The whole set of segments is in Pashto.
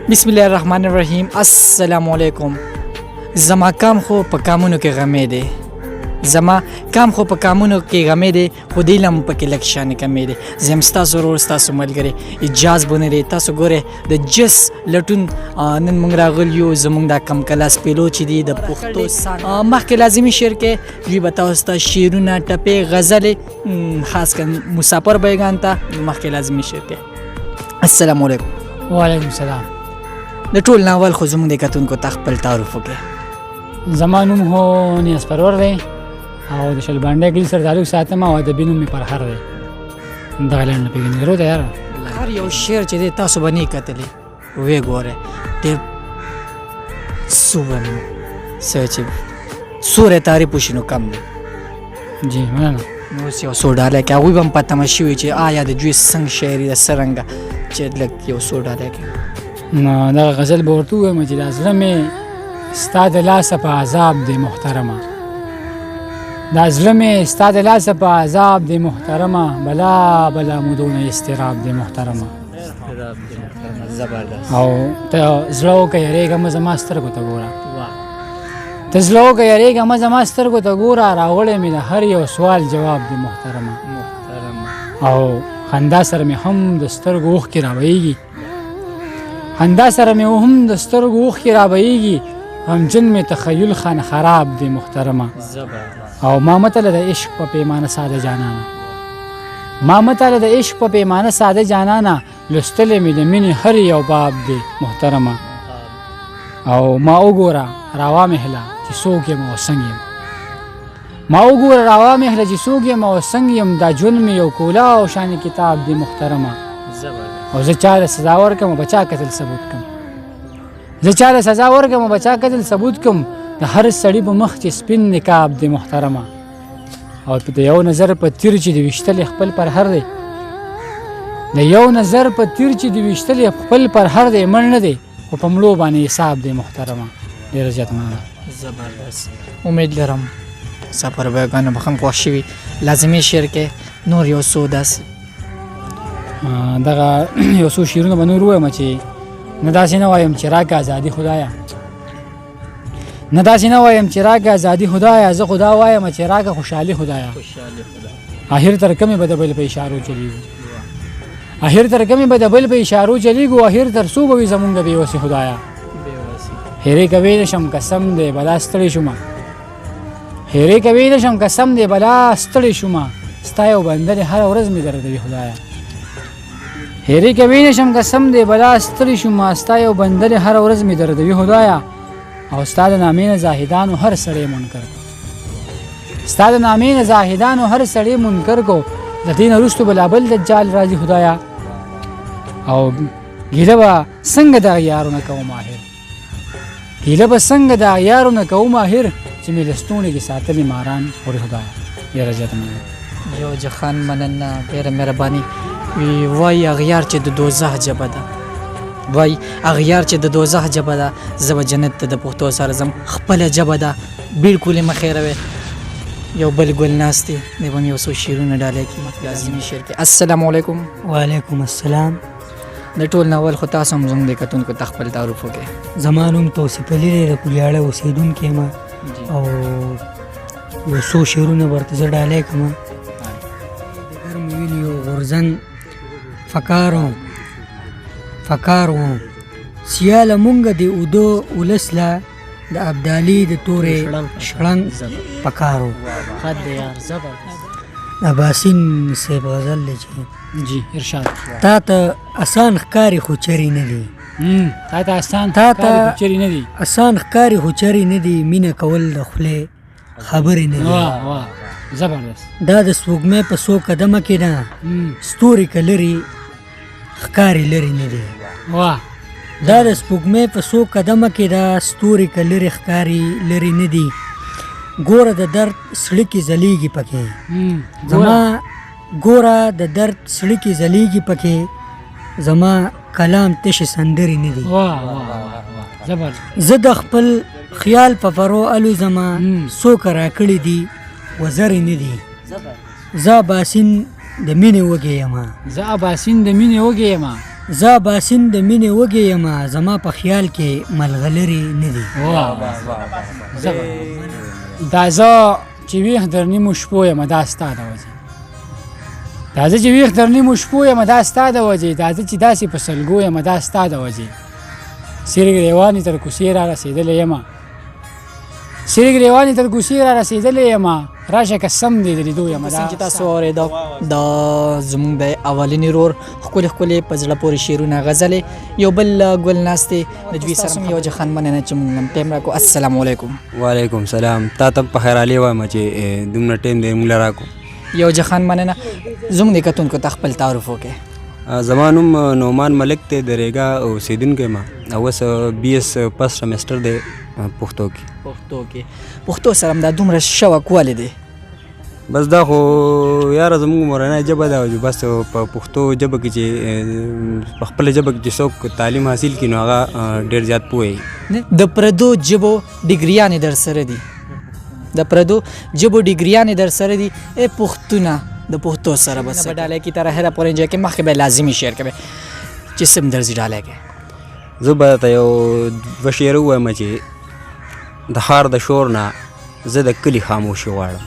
بسم الله الرحمن الرحیم. السلام علیکم. زما کام خو په کامونو کې غمې دی، زما کام خو په کامونو کې غمې دی، خو دی لم پکې لږ شانې کمې دی. زه یم ستاسو ورور ستاسو ملګری اجاز بونری. تاسو ګورئ د جس لټون نن موږ راغلي یو زموږ دا کم کلاس پیلو چې دی د پښتو مخکې لازمي شعر کې دوی به تاسو ته شعرونه ټپې غزلې خاص کر مسافر بیگان ته مخکې لازمي شعر کې. السلام علیکم. وعلیکم السلام. د ټول ناول خو زموږ د کتونکو ته خپل تعارف وکړي. زما نوم هو نیاز پرور دی او د شلبانډۍ کلي سره تعلق ساتم او ادبي نوم مې پرهر دی. دغه لنډ نه پېژنې ضرور دی یاره. هر یو شعر چې دی تاسو به نه کتلی ویې ګورئ ډېر سوبن څه چې سوری تعریف وشي نو کم دی. جی مننه. نو اوس یو څو ډالۍ کې هغوی به هم په تمه شوي چې آیا د دوی څنګه شاعري ده څرنګه چې لږ یو څو ډالۍ کې نو دغه غزل به ورته ووایم چې دا زړه مې ستا د لاسه په عذاب دی محترمه، دا زړه مې ستا د لاسه په عذاب دی محترمه، بلا بلا مودونه اضطراب دی محترمه. او ته زړه وکړه یارېږه زما سترګو ته ګوره، ته زړه وکړه یارېږه زما سترګو ته ګوره، راوړی مې د هر یو سوال جواب دی محترمه. او خندا سره مې هم د سترګو اوښکې راویږي، خندا سره مې هم د سترګو اوښکې رابهیږي، غمجن مې تخیل خانه خراب دی محترمه. او ما متله د عشق په پیمانه ساده جانانه، ما متله د عشق په پیمانه ساده جانانه، لوستلی مې د مینې هر یو باب دی محترمه. او ما وګوره راوا مهله چې څوک یم او څنګه یم، ما وګوره راوا مهله چې څوک یم او څنګه یم، دا ژوند مې یو کولا او شان کتاب دی محترمه. او زه چاله سزا ورکم او بچا قتل ثبوت کم، زه چاله سزا ورکم او بچا قتل ثبوت کم، د هر سړي په مخ چې سپین نقاب دی محترمه. او د یو نظر په تیر چې د ویشتل خپل پرهر دی، د یو نظر په تیر چې د ویشتل خپل پرهر دی، مړ نه دی خو په مړو باندې حساب دی محترمه. ډېره زیات مننه. زبردست. امید لرم سفر بیگانه به هم خوښ شوي. لازمي شعر کې نور یو څو داسې دغه یو څو شعرونه به نور ووایم چې نه داسې نه وایم چې راکړه ازادي خدایه، نه داسې نه وایم چې راکړه ازادي خدایه، زه خدا وایم چې راکړه خوشحالي خدایه. آخر تر کومې به د بل په اشارو چلیږو، آخر تر کومې به د بل په اشارو چلیږو، آخر تر څو به وي زمونږ بېوسې خدایه. هېرې کوی نه شم قسم دی بلا ستړی شومه، هېرې کوی نه شم قسم دی بلا ستړی شومه، ستا یو بنده دی هره ورځ مې دردوي خدایه. هېرې کوی نه شم قسم دی بلا ستړی شومه، ستا یو بنده دی هره ورځ مې دردوي خدایه. او ستا د نامې نه زاهدانو هر سړی منکر کو، ستا د نامې نه زاهدانو هر سړی منکر کو، د دې نه وروستو به لا بل دجال راځي خدایه. او ګیله به څنګه دغه یارو نه کوم ماهر، ګیله به څنګه دغه یارو نه کوم ماهر، چې مې لستونې کې ساتلي ماران خوري خدایه. ډېره زیاته مننه. یو جهان مننه، ډېره مهرباني. وای اغیار چې د دوزخ جبه ده، وای اغیار چې د دوزخ جبه ده، زه به جنت ته د پښتو سره ځم خپله جبه ده بلکل یې مه خیروئ. یو بل ګل ناست دی، دی به مې یو څو شعرونه ډالۍ کړي لازمي شعر کې. السلام علیکم. وعلیکم السلام. د ټول ناول خو تاسو هم زموږ د کتونکو ته خپل تعارف وکړئ. زما نوم توصیف علي دی، د کلیاړه اوسېدونکی یم او یو څو شعرونه ورته زه ډالۍ کړم. دګر مې ویلي یو غورځن فکار و سیاله مونږ د اودو ولس له د ابدالي د تورې شړنګ پکار و. اباسین صاحب غزل دی چې جی ارشاد. تا ته اسان ښکاري خو چرې نه دي، تا ته اسان ښکاري خو چرې نه دي، اسان ښکاري خو چرې نه دي، مینه کول د خولې خبرې نه دي. واه واه زبردست. دا د سپوږمۍ په څو قدمه کې نه ستوري که لري ښکاري لرې نه دي. واه دا د سپوږمۍ په څو قدمه کې دا ستوري که لري ښکاري لرې نه دي. ګوره د درد سړي کې ځلیږي پکې، زما ګوره د درد سړي کې ځلیږي پکې، زما کلام تشې سندرې نه دي. واه واه واه زبردست. زه د خپل خیال په فرو الوزمه، څوک راکړي دي وزرې نه دي. زه اباسین د مینې وږی یم، زه اباسین د مینې وږی یم، زه باسین د مینې وږی یم زما په خیال کې ملغلرې نه دي. دا زه چې ویښ در نیمو شپو یم دا ستا د وجې دا زه چې ویښ در نیمو شپو یم دا ستا د وجې دا زه چې داسې په سلګو یم دا ستا د وجې سرې ګریوانې تر کوڅې را رسېدلی یم سرې ګریوانې تر کوڅې را رسېدلی یم راشه قسم دې د لیدو یم. څنګه چې تاسو اورېدو دا زموږ د اولینې ورور ښکلې ښکلې په زړه پورې شعرونه غزلې یو بل ګل ناستې د دوی سره هم یو جهان مننه چې موږ نن ټایم راکړو. السلام علیکم. وعلیکم سلام. تا ته په خیر حالې وایم چې دومره ټایم دې موږ له راکړو. یو جهان مننه. زموږ د کتونکو ته خپل تعارف وکړئ. زما نوم نعمان ملک دی د ریګا اوسېدونکی یم او اوس BS فرسټ سیمسټر دی پښتو کې. پښتو سره هم دا دومره شوق ولې دی؟ بس دا خو یاره زموږ مورنۍ ژبه ده چې بس په پښتو ژبه کې چې په خپله ژبه کې چې څوک تعلیم حاصل کړي نو هغه ډېر زیات پوهیږي. د پردو ژبو ډګریانې در سره دي در سره دي پښتونه د پښتو سره بس ډالۍ کی طرح هر پورې چې مخکې به لازمي شعر کوي چې سم درځي ډالۍ کې. زه به ته یو دوه شعر ووایم چې د ښار د شور نه زه د کلي خاموشي غواړم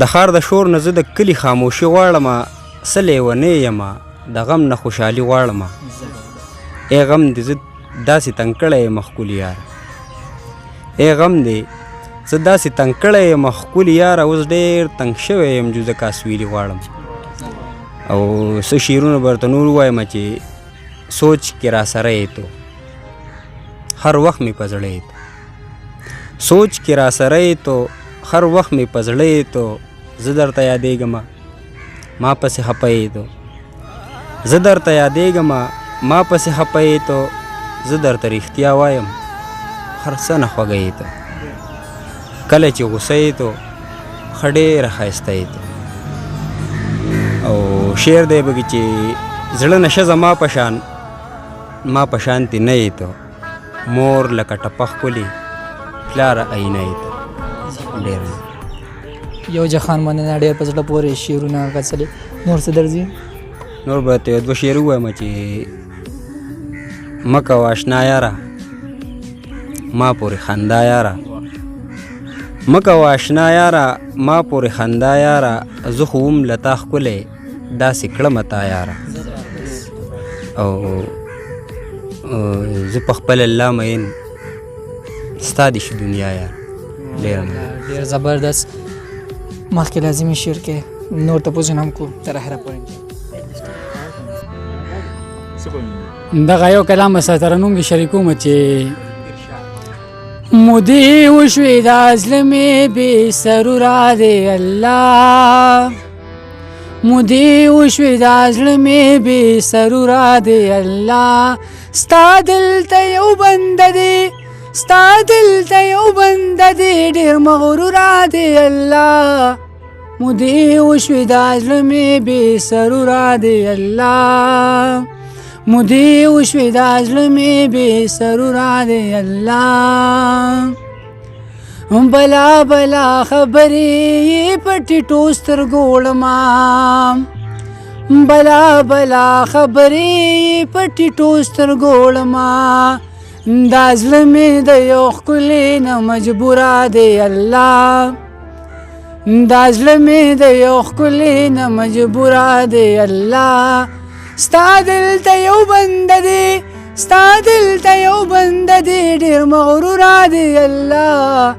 د ښار د شور نه زه د کلي خاموشي غواړم څه لیونی یم د غم نه خوشحالي غواړم ای غم دې زه داسې تنګ کړی یم ښکلي یاره ای غم دې زه داسې تنګ کړی یم ښکلي یاره اوس ډېر تنګ شوی یم جو زه کاسویلي غواړم. او څه شعرونه به ورته نور ووایم چې سوچ کې را سره یې تو هر وخت مې په زړه یې تو سوچ کې را سره یې تو هر وخت مې په زړه یې تو زه درته یادېږم ما پسې خفه یې تو زه درته یادېږم ما پسې خفه یې تو زه درته رښتیا وایم هر څه نه خوږه یې تو کله چې غوسه یې تو ښه ډېره ښایسته یې تو. او شعر دی پکې چې زړه نشه زما په شان ما په شانتې نه یې تو مور لکه ټپه ښکلې پلاره آینه یې تو. ډېر یو جهان مننه ډېر په زړه پورې شعرونه غزلې نور څه درځي؟ نور به ته دوه شعر ووایم چې مه کوه اشنا یاره ما پورې خندا یاره مه کوه اشنا یاره ما پورې خندا یاره زه خو وم له تا ښکلی داسې کړمه تا یاره او زه په خپل الله مین ستا دې شي دنیا یاره. ډېر زبردست. مخکې لازمي شعر کې نور تپوسونه هم کو تر اخره پورې دغه یو کلام به سره ترنم کې شریکوم چې مودې وشوې دا زړه مې بې سروره دی الله مودې وشوې دا زړه مې بې سروره دی الله ستا دلته یو بنده دی ستا دلته یو بنده دی ډېر مغروره دی الله مودې وشوې دا زړه مې بې سروره دی الله مودې وشوې دا زړه مې بې سروره دی الله بلا بلا خبرې په ټیټو سترګو وړمه بلا بلا خبرې په ټیټو سترګو وړمه دا زړه مې د یو ښکلي نه مجبوره دی الله دا زړه مې د یو ښکلي نه مجبوره دی الله ستا دلته یو بنده دی ستا دلته یو بنده دی ډېر مغروره دی الله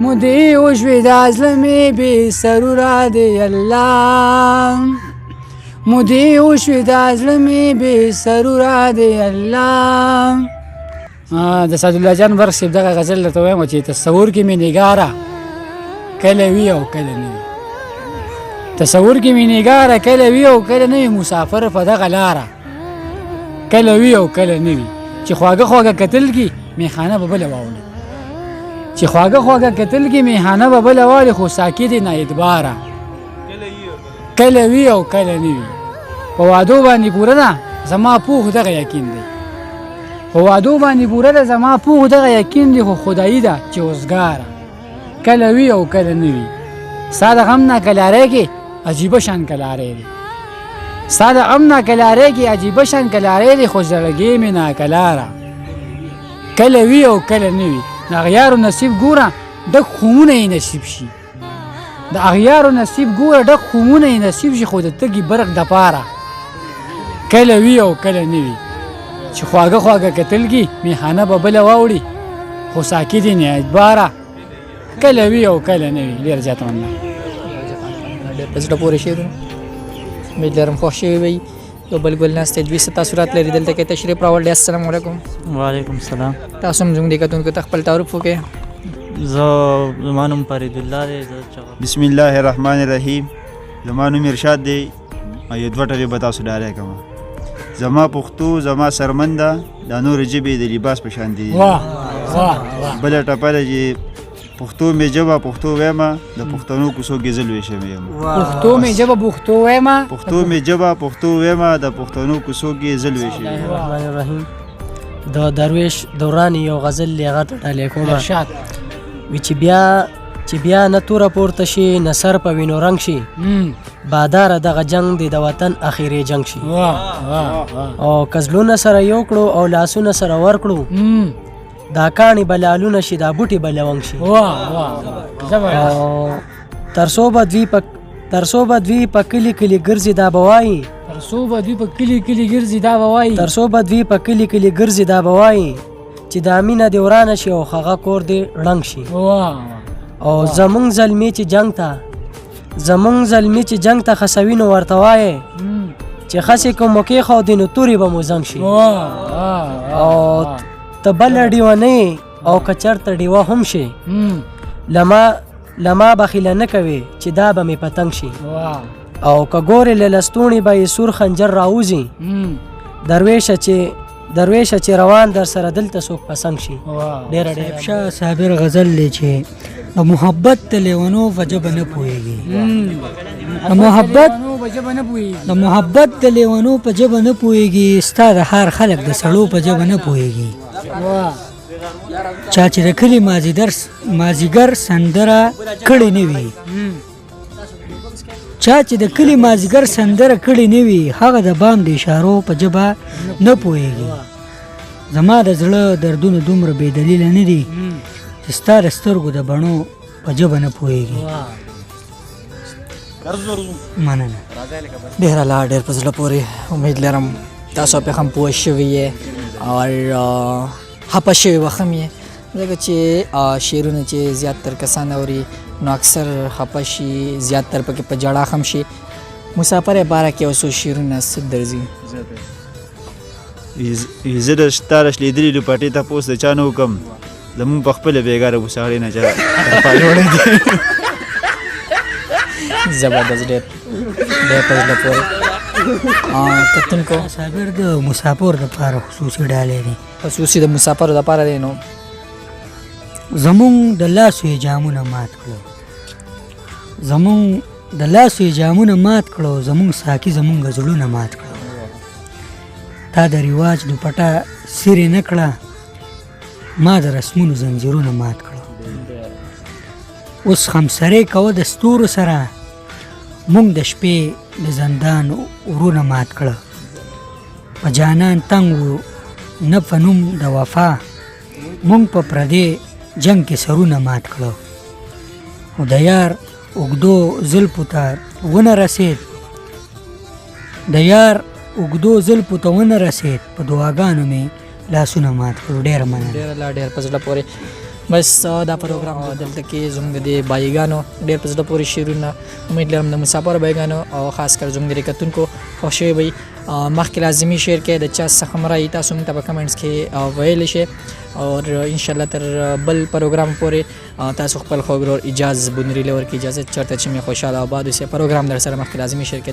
مودې وشوې دا زړه مې بې سروره دی الله مودې وشوې دا زړه مې بې سروره دی الله. د سعدالله جان برق صاحب دغه غزل درته وایم چې تصور کې مې نګاره کله وي او کله نه وي تصور کې مې نګاره کله وي او کله نه وي مسافر په دغه لاره کله وي او کله نه وي چې خواږه خواږه کتل کې میخانه به بله واولي چې خواږه خواږه کتل کې میخانه به بله واولي خو ساکت نه اعتباره کله وي او کله نه وي په وعدو باندې پوره ده زما پوخ دغه یقین دی په وعدو باندې پوره ده زما پوخ دغه یقین دی خو خدایي ده چې اوزګاره کله وي او کله نه وي ستا د غم نه کلاری کې عجیبه شان کلاری دی ستا د غم نه کلاریږي عجیبه شان کلاری دی خو زړګي مې ناکلاره کله وي او کله نه وي د اغیارو نصیب ګوره ډک خمونه یې نصیب شي د اغیارو نصیب ګوره ډک خمونه یې نصیب شي خو د تږي برق دپاره کله وي او کله نه وي چې خواږه خواږه کتلګي میخانه به بله واوړي خو ساکي دي نهایت باره کله وي او کله نه وي ډېر زیاته مننه ډېر په زړه پورې شعرونه امید لرم خوښ شوي وي یو بل ګل ناست دوی څه تاثرات لري دلته کې تشریف راوړ دی السلام علیکم وعلیکم السلام تاسو هم زموږ د کتونکو ته خپل تعارف وکړئ زما نوم فرید الله دی بسم الله الرحمن الرحیم زما نوم ارشاد دی یو دوه ټلې به تاسو ډالۍ کوم زما پښتو زما سرمنده دا نور ژبې د لباس په شان دي بله ټپله چې پښتو مې ژبه پښتو ویمه د پښتنو کوڅو کې زه لوی شوی یم پښتو مې ژبه پښتو ویمه پښتو مې ژبه پښتو ویمه د پښتنو کوڅو کې زه لوی شوی یم الرحمن الرحیم د درویش دوران یو غزل هغه ته ډالۍ کوم ارشاد وی چې بیا نه توره پورته شي نه سر په وینو رنګ شي باداره دغه جنگ دی د وطن اخیری جنگ شي او کزلونه سره یو کړو او لاسونه سره ورکړو دا کاڼي به لالونه شي دا بوټي به لونګ شي ترڅو به دوی په کلي کلي ګرځي دا به وایي ترڅو به دوی په کلي کلي ګرځي دا به وایي چې دا مینه دې ورانه شي او هغه کور دې ړنګ شي او زمونږ زلمي چې جنگ ته خسوي نو ورته وایي چې خسې کوم وکېښو دې نو تورې به مو زنګ شي او ته بله ډیوه نه یې او که چېرته ډیوه هم شي لما بخیله نه کوي چې دا به مې پتنګ شي او که ګورې له لستوڼي به یې سور خنجر راوځي درویشه چې روان در سره دلته څوک پسنګ شي ډېره شاه صابر غزل دی چې د محبت د لیونو په ژبه نه پوهېږي د محبت د لیونو په ژبه نه پوهېږي ستا د هر خلک د سړو په ژبه نه پوهېږي چا چې د کلي مازیګر سندره کړې نه وي چا چې د کلي مازیګر سندره کړې نه وي هغه د بام د اشارو په ژبه نه پوهېږي زما د زړه دردونه دومره بې دلیله نه دي چې ستا د سترګو د بڼو په ژبه نه پوهېږي مننه ډېر الله ډېر په زړه پورې امید لرم تاسو پې هم پوه شوي یې او خفه شوي به هم یې ځکه چې شعرونه چې زیاتتر کسان اوري نو اکثر خفه شي زیاتتر پکې په جړا هم شي مسافر باره کې یو څو شعرونه څه درځي زه د ستا رشلیدلي لوپټې تپوس د چا نه وکړم زمونږ په خپله بېګاره بوساړې نه چا پالوړی دی زبردست ډېر په زړه پورې کتونکو صابر د مسافر دپاره خصوصي ډالۍ دی خصوصي د مسافرو دپاره دی نو زمونږ د لاسو یې جامونه مات کړو زمونږ ساقي زمونږ زړونه مات کړو تا د رواج دوپټه سیرې نه کړه ما د رسمونو زنځیرونه مات کړو اوس خمسرې کوه د ستورو سره مونږ د شپې د زندان ورونه مات کړه په جانان تنګ وو نه په نوم د وفا مونږ په پردې جنگ کې سرونه مات کړو خو د یار اوږدو زلفو ته ونه رسید په دعاګانو مې لاسونه مات کړو ډېره مننه ډېر په زړه پورې بس دا پروګرام دلته کې زموږ د بایګانو ډېر په زړه پورې شعرونه امید لرم د مسافر بایګانو او خاص کر زموږ د کتونکو خوښ شوي وي مخکې لازمي شعر کې د چا څخه مرایي تاسو موږ ته په کمنټس کې ویلی شئ اور انشاءالله تر بل پروګرام پورې تاسو خپل خوږ ورور اجاز بونري له ورکړي اجازه چېرته چې مې خوشحاله آباد اوسئ پروګرام در سره مخکې لازمي شعر کې